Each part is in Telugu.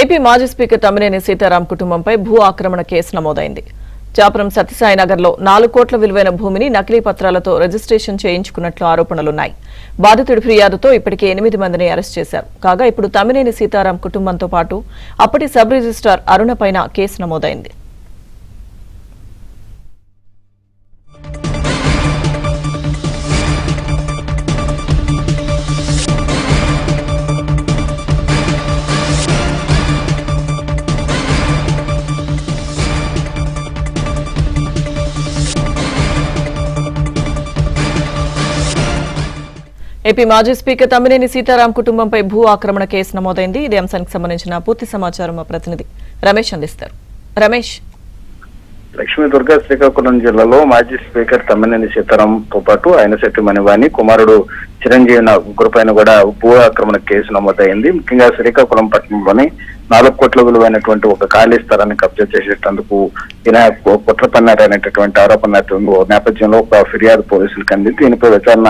ఏపీ మాజీ స్పీకర్ తమ్మినేని సీతారాం కుటుంబంపై భూ ఆక్రమణ కేసు నమోదైంది. చాపురం సత్యసాయి నగర్లో 4 కోట్ల విలువైన భూమిని నకిలీ పత్రాలతో రిజిస్ట్రేషన్ చేయించుకున్నట్లు ఆరోపణలున్నాయి. బాధితుడి ఫిర్యాదుతో ఇప్పటికే 8 మందిని అరెస్ట్ చేశారు. కాగా ఇప్పుడు తమ్మినేని సీతారాం కుటుంబంతో పాటు అప్పటి సబ్ రిజిస్ట్రార్ అరుణపైన కేసు నమోదైంది. ఏపీ మాజీ స్పీకర్ తమ్మినేని సీతారాం కుటుంబంపై భూ ఆక్రమణ కేసు నమోదైంది. ఇదే అంశానికి సంబంధించిన పూర్తి సమాచారం మా ప్రతినిధి రమేష్ అందిస్తారు. రమేష్, లక్ష్మీదుర్గ శ్రీకాకుళం జిల్లాలో మాజీ స్పీకర్ తమ్మినేని సీతారాంతో పాటు ఆయన శెట్టి మణివాణి కుమారుడు చిరంజీవి గురుపైన కూడా భూ ఆక్రమణ కేసు నమోదైంది. ముఖ్యంగా శ్రీకాకుళం పట్టణంలోని 4 కోట్ల విలువైనటువంటి ఒక ఖాళీ స్థలాన్ని కబ్జా చేసేటందుకు ఈయన కుట్ర పన్నారనేటటువంటి ఆరోపణ నేపథ్యంలో ఒక ఫిర్యాదు పోలీసులకు అందింది. దీనిపై విచారణ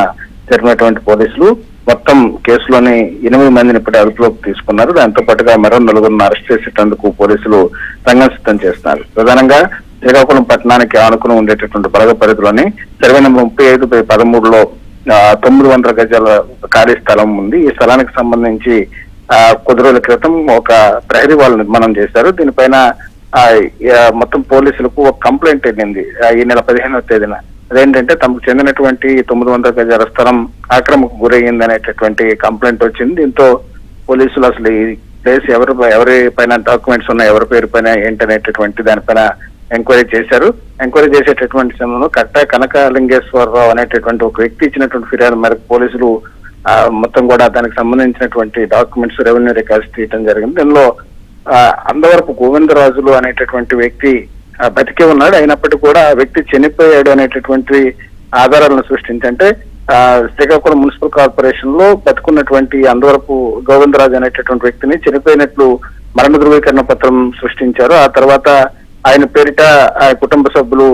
జరిగినటువంటి పోలీసులు మొత్తం కేసులోని 8 మందిని ఇప్పటి అదుపులోకి తీసుకున్నారు. దాంతో పాటుగా మరో 4గురిని అరెస్ట్ చేసేటందుకు పోలీసులు రంగం సిద్ధం చేస్తున్నారు. ప్రధానంగా శ్రీకాకుళం పట్టణానికి ఆనుకుని ఉండేటటువంటి బలగ పరిధిలోని సర్వే నెంబర్ 35/13లో 900 గజాల ఖాళీ స్థలం ఉంది. ఈ స్థలానికి సంబంధించి కొద్ది రోజుల క్రితం ఒక ప్రహరీ వాళ్ళు నిర్మాణం చేశారు. దీనిపైన మొత్తం పోలీసులకు ఒక కంప్లైంట్ వెళ్ళింది ఈ నెల 15వ తేదీన. అదేంటంటే తమకు చెందినటువంటి 900 గజాల స్థలం ఆక్రమణకు గురయ్యింది అనేటటువంటి కంప్లైంట్ వచ్చింది. దీంతో పోలీసులు అసలు ఈ ప్లేస్ ఎవరి పైన డాక్యుమెంట్స్ ఉన్నాయి, ఎవరి పేరు పైన ఏంటనేటటువంటి దానిపైన ఎంక్వైరీ చేశారు. ఎంక్వైరీ చేసేటటువంటి సమయంలో కనకలింగేశ్వరరావు అనేటటువంటి ఒక వ్యక్తి ఇచ్చినటువంటి ఫిర్యాదు మేరకు పోలీసులు మొత్తం కూడా దానికి సంబంధించినటువంటి డాక్యుమెంట్స్ రెవెన్యూ రికార్డ్స్ తీయడం జరిగింది. దీనిలో అందవరపు గోవిందరాజులు అనేటటువంటి వ్యక్తి బతికే ఉన్నాడు. అయినప్పటికీ కూడా ఆ వ్యక్తి చనిపోయాడు అనేటటువంటి ఆధారాలను సృష్టించంటే శ్రీకాకుళం మున్సిపల్ కార్పొరేషన్ లో బతుకున్నటువంటి అందవరపు గోవిందరాజు అనేటటువంటి వ్యక్తిని చనిపోయినట్లు మరణ ధృవీకరణ పత్రం సృష్టించారు. ఆ తర్వాత ఆయన పేరిట కుటుంబ సభ్యులు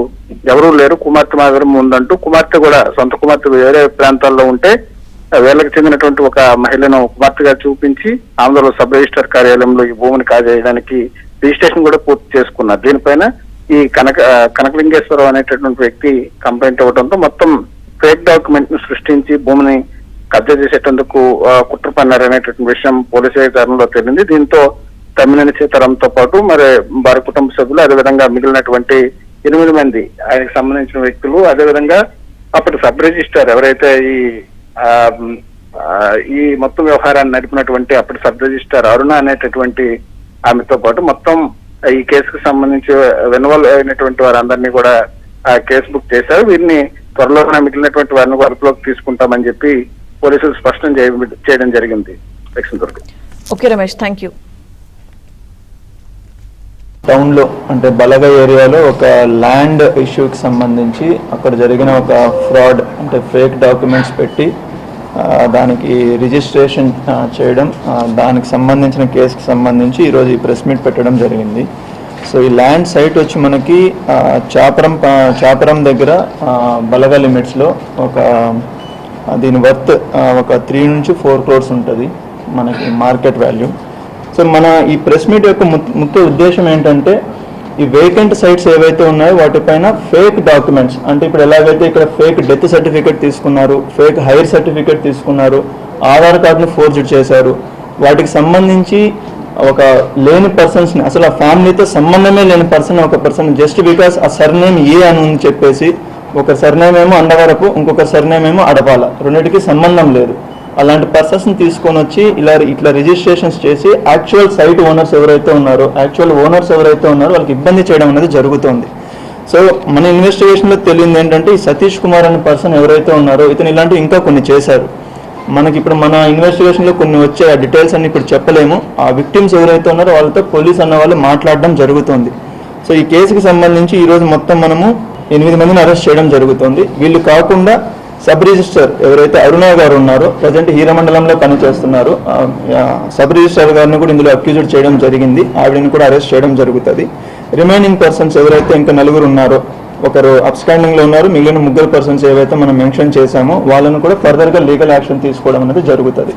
ఎవరూ లేరు, కుమార్తె మాత్రం ఉందంటూ కుమార్తె కూడా సొంత కుమార్తె వేరే ప్రాంతాల్లో ఉంటే వీళ్ళకి చెందినటువంటి ఒక మహిళను కుమార్తెగా చూపించి ఆంధ్రలో సబ్ రిజిస్టర్ కార్యాలయంలో ఈ భూమిని కాజేయడానికి రిజిస్ట్రేషన్ కూడా పూర్తి చేసుకున్నారు. దీనిపైన ఈ కనకలింగేశ్వరరావు అనేటటువంటి వ్యక్తి కంప్లైంట్ ఇవ్వడంతో మొత్తం ఫేక్ డాక్యుమెంట్ ను సృష్టించి భూమిని కబ్జా చేసేటందుకు కుట్ర పన్నారనేటటువంటి విషయం పోలీసు విచారణలో తేలింది. దీంతో తమ్మినేని సీతారాంతో పాటు మరి వారి కుటుంబ సభ్యులు అదేవిధంగా మిగిలినటువంటి 8 మంది ఆయనకు సంబంధించిన వ్యక్తులు అదేవిధంగా అప్పటి సబ్ రిజిస్టర్ ఎవరైతే ఈ మొత్తం వ్యవహారాన్ని నడిపినటువంటి అప్పటి సబ్ రిజిస్టర్ అరుణ అనేటటువంటి ఆమెతో పాటు మొత్తం ఈ కేసుకు సంబంధించి వెనువల్ అయినటువంటి వారందరినీ కూడా కేసు బుక్ చేశారు. వీరిని త్వరలోనే మిగిలినటువంటి వారిని అదుపులోకి తీసుకుంటామని చెప్పి పోలీసులు స్పష్టం చేయడం జరిగింది. Okay Ramesh, thank you. Town లో అంటే బలగ ఏరియాలో ఒక ల్యాండ్ ఇష్యూకి సంబంధించి అక్కడ జరిగిన ఒక ఫ్రాడ్ అంటే ఫేక్ డాక్యుమెంట్స్ పెట్టి దానికి రిజిస్ట్రేషన్ చేయడం, దానికి సంబంధించిన కేసుకి సంబంధించి ఈరోజు ఈ ప్రెస్ మీట్ పెట్టడం జరిగింది. సో ఈ ల్యాండ్ సైట్ వచ్చి మనకి చాపరం దగ్గర బలగ లిమిట్స్లో దీని వర్త్ ఒక 3 నుంచి 4 crores ఉంటుంది మనకి మార్కెట్ వాల్యూ. సో మన ఈ ప్రెస్ మీట్ యొక్క ముఖ్య ఉద్దేశం ఏంటంటే ఈ వేకెంట్ సైట్స్ ఏవైతే ఉన్నాయో వాటిపైన ఫేక్ డాక్యుమెంట్స్ అంటే ఇప్పుడు ఎలాగైతే ఇక్కడ ఫేక్ డెత్ సర్టిఫికేట్ తీసుకున్నారు, ఫేక్ హైర్ సర్టిఫికేట్ తీసుకున్నారు, ఆధార్ కార్డును ఫోర్జెడ్ చేశారు, వాటికి సంబంధించి ఒక లేని పర్సన్స్ని అసలు ఆ ఫ్యామిలీతో సంబంధమే లేని ఒక పర్సన్ జస్ట్ బికాస్ ఆ సర్నేమ్ ఏ అని చెప్పేసి ఒక సర్నేమ్ ఏమో అండవరపు ఇంకొక సర్నేమ్ ఏమో అడపాల, రెండింటికి సంబంధం లేదు. అలాంటి పర్సన్స్ని తీసుకొని వచ్చి ఇట్లా రిజిస్ట్రేషన్స్ చేసి యాక్చువల్ సైట్ ఓనర్స్ ఎవరైతే ఉన్నారో వాళ్ళకి ఇబ్బంది చేయడం అనేది జరుగుతుంది. సో మన ఇన్వెస్టిగేషన్లో తెలియదు ఏంటంటే ఈ సతీష్ కుమార్ అనే పర్సన్ ఎవరైతే ఉన్నారో ఇతను ఇలాంటివి ఇంకా కొన్ని చేశారు. మనకి ఇప్పుడు మన ఇన్వెస్టిగేషన్లో కొన్ని వచ్చే ఆ డీటెయిల్స్ అన్ని ఇప్పుడు చెప్పలేము. ఆ విక్టిమ్స్ ఎవరైతే ఉన్నారో వాళ్ళతో పోలీస్ అన్న వాళ్ళు మాట్లాడడం జరుగుతుంది. సో ఈ కేసుకి సంబంధించి ఈరోజు మొత్తం మనము 8 మందిని అరెస్ట్ చేయడం జరుగుతుంది. వీళ్ళు కాకుండా సబ్ రిజిస్టర్ ఎవరైతే అరుణ గారు ఉన్నారో ప్రజెంట్ హీరమండలంలో పనిచేస్తున్నారు, సబ్ రిజిస్టర్ గారిని కూడా ఇందులో అక్యూజ్డ్ చేయడం జరిగింది. ఆవిడని కూడా అరెస్ట్ చేయడం జరుగుతుంది. రిమైనింగ్ పర్సన్స్ ఎవరైతే ఇంకా 4 ఉన్నారో, ఒకరు అబ్స్కాండింగ్ లో ఉన్నారు, మిగిలిన 3 పర్సన్స్ ఏవైతే మనం మెన్షన్ చేశామో వాళ్ళను కూడా ఫర్దర్ గా లీగల్ యాక్షన్ తీసుకోవడం అనేది జరుగుతుంది.